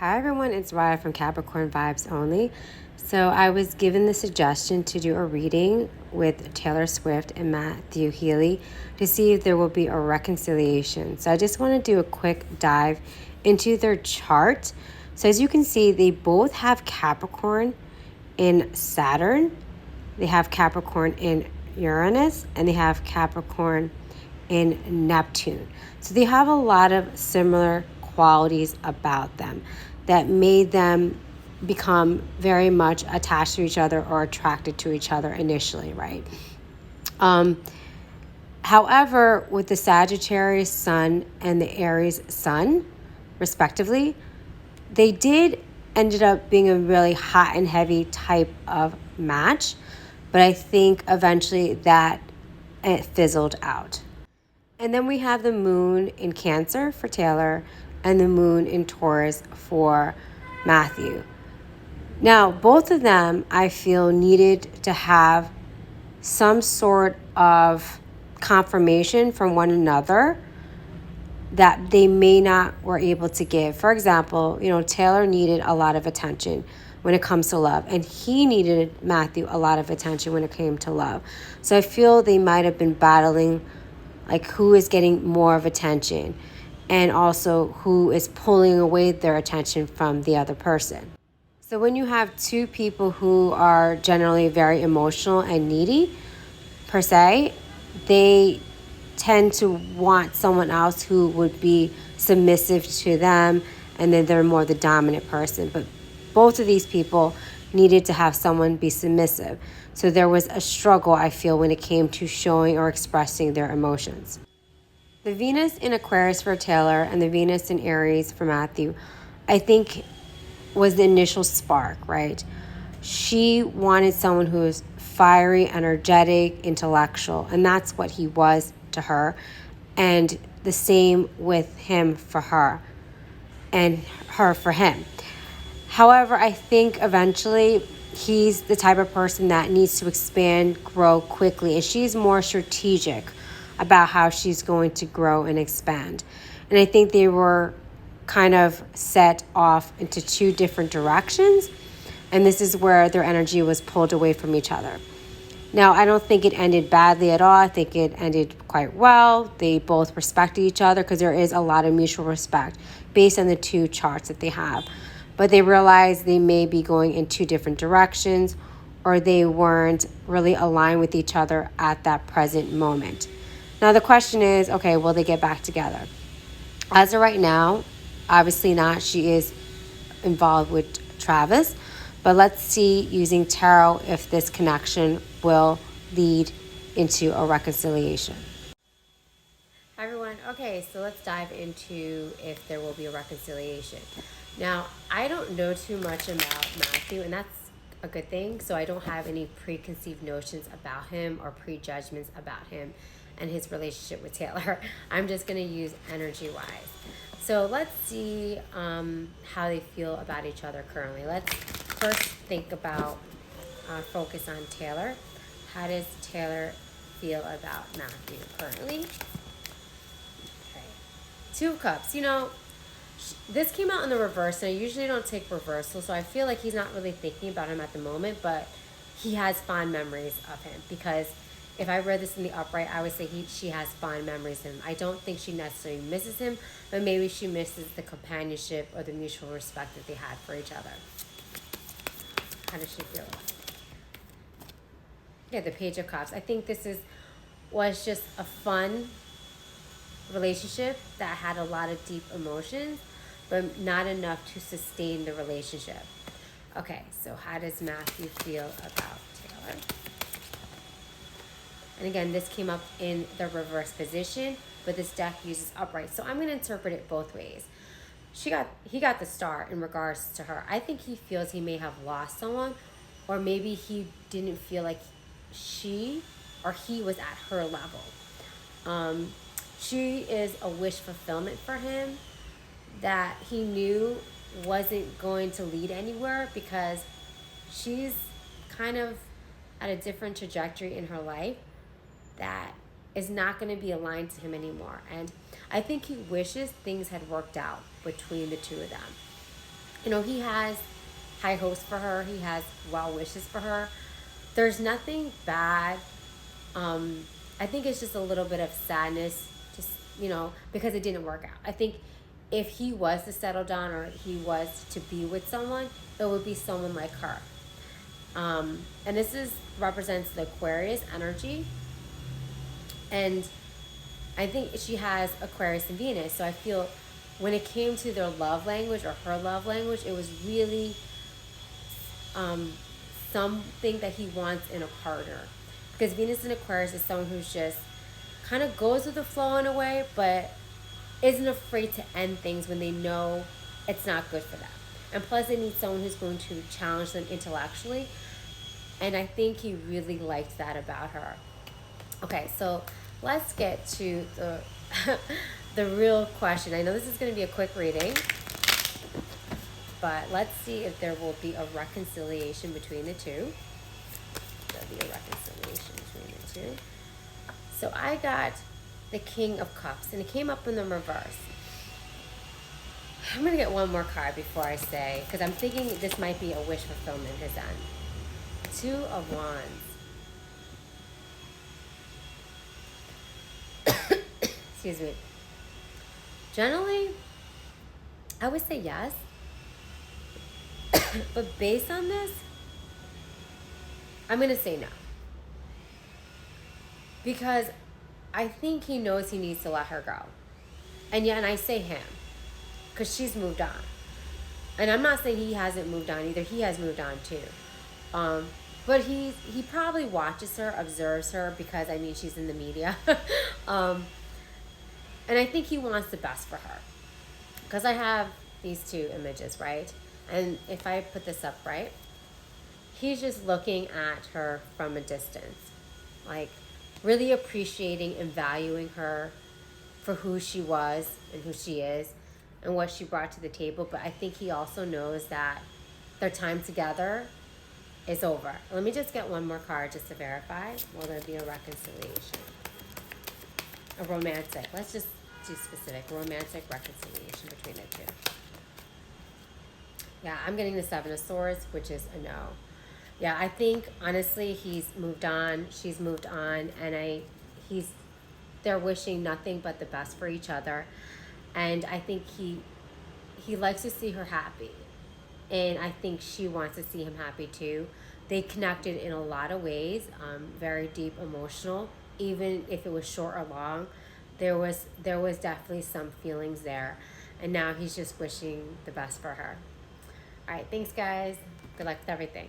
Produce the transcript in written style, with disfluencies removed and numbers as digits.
Hi everyone, it's Raya from Capricorn Vibes Only. So I was given the suggestion to do a reading with Taylor Swift and Matthew Healy to see if there will be a reconciliation. So I just want to do a quick dive into their chart. So as you can see, they both have Capricorn in Saturn. They have Capricorn in Uranus, and they have Capricorn in Neptune. So they have a lot of similar qualities about them that made them become very much attached to each other or attracted to each other initially, right? However, with the Sagittarius Sun and the Aries Sun, respectively, they ended up being a really hot and heavy type of match, but I think eventually that it fizzled out. And then we have the moon in Cancer for Taylor and the moon in Taurus for Matthew. Now, both of them, I feel, needed to have some sort of confirmation from one another that they may not were able to give. For example, Taylor needed a lot of attention when it comes to love, and he needed Matthew a lot of attention when it came to love. So I feel they might have been battling like who is getting more of attention and also who is pulling away their attention from the other person. So when you have two people who are generally very emotional and needy, per se, they tend to want someone else who would be submissive to them, and then they're more the dominant person. But both of these people needed to have someone be submissive. So there was a struggle, I feel, when it came to showing or expressing their emotions. The Venus in Aquarius for Taylor and the Venus in Aries for Matthew, I think, was the initial spark, right? She wanted someone who was fiery, energetic, intellectual, and that's what he was to her. And the same with him for her and her for him. However, I think eventually he's the type of person that needs to expand, grow quickly, and she's more strategic about how she's going to grow and expand. And I think they were kind of set off into two different directions, and this is where their energy was pulled away from each other. Now, I don't think it ended badly at all. I think it ended quite well. They both respected each other because there is a lot of mutual respect based on the two charts that they have. But they realized they may be going in two different directions, or they weren't really aligned with each other at that present moment. Now, the question is, okay, will they get back together? As of right now, obviously not. She is involved with Travis. But let's see, using tarot, if this connection will lead into a reconciliation. Hi, everyone. Okay, so let's dive into if there will be a reconciliation. Now, I don't know too much about Matthew, and that's a good thing. So I don't have any preconceived notions about him or prejudgments about him and his relationship with Taylor. I'm just going to use energy-wise. So let's see how they feel about each other currently. Let's first think about, focus on Taylor. How does Taylor feel about Matthew currently? Okay. Two of Cups. This came out in the reverse, and I usually don't take reversal, so I feel like he's not really thinking about him at the moment, but he has fond memories of him, because if I read this in the upright, I would say she has fond memories of him. I don't think she necessarily misses him, but maybe she misses the companionship or the mutual respect that they had for each other. How does she feel about it? Yeah, the Page of Cups. I think this was just a fun relationship that had a lot of deep emotions, but not enough to sustain the relationship. Okay, so how does Matthew feel about Taylor? And again, this came up in the reverse position, but this deck uses upright. So I'm going to interpret it both ways. He got the star in regards to her. I think he feels he may have lost someone, or maybe he didn't feel like she or he was at her level. She is a wish fulfillment for him that he knew wasn't going to lead anywhere, because she's kind of at a different trajectory in her life that is not going to be aligned to him anymore. And I think he wishes things had worked out between the two of them. You know, he has high hopes for her. He has well wishes for her. There's nothing bad. I think it's just a little bit of sadness, just, you know, because it didn't work out. I think if he was to settle down or he was to be with someone, it would be someone like her. And this represents the Aquarius energy. And I think she has Aquarius and Venus. So I feel when it came to their love language or her love language, it was really something that he wants in a partner. Because Venus in Aquarius is someone who's just kind of goes with the flow in a way, but isn't afraid to end things when they know it's not good for them. And plus they need someone who's going to challenge them intellectually. And I think he really liked that about her. Okay, so let's get to the the real question. I know this is going to be a quick reading, but let's see if there will be a reconciliation between the two. There'll be a reconciliation between the two. So I got the King of Cups, and it came up in the reverse. I'm going to get one more card before I say, because I'm thinking this might be a wish fulfillment his end. Two of Wands. Excuse me. Generally, I would say yes. But based on this, I'm going to say no. Because I think he knows he needs to let her go. And I say him. Because she's moved on. And I'm not saying he hasn't moved on either. He has moved on too. But he probably watches her, observes her, because, I mean, she's in the media. And I think he wants the best for her. Because I have these two images, right? And if I put this up right, he's just looking at her from a distance. Like, really appreciating and valuing her for who she was and who she is and what she brought to the table. But I think he also knows that their time together is over. Let me just get one more card just to verify. Will there be a reconciliation? A romantic. Let's just do specific. Romantic reconciliation between the two. Yeah, I'm getting the Seven of Swords, which is a no. Yeah, I think, honestly, he's moved on. She's moved on. And they're wishing nothing but the best for each other. And I think he likes to see her happy. And I think she wants to see him happy too. They connected in a lot of ways, very deep, emotional. Even if it was short or long, there was definitely some feelings there. And now he's just wishing the best for her. All right, thanks guys. Good luck with everything.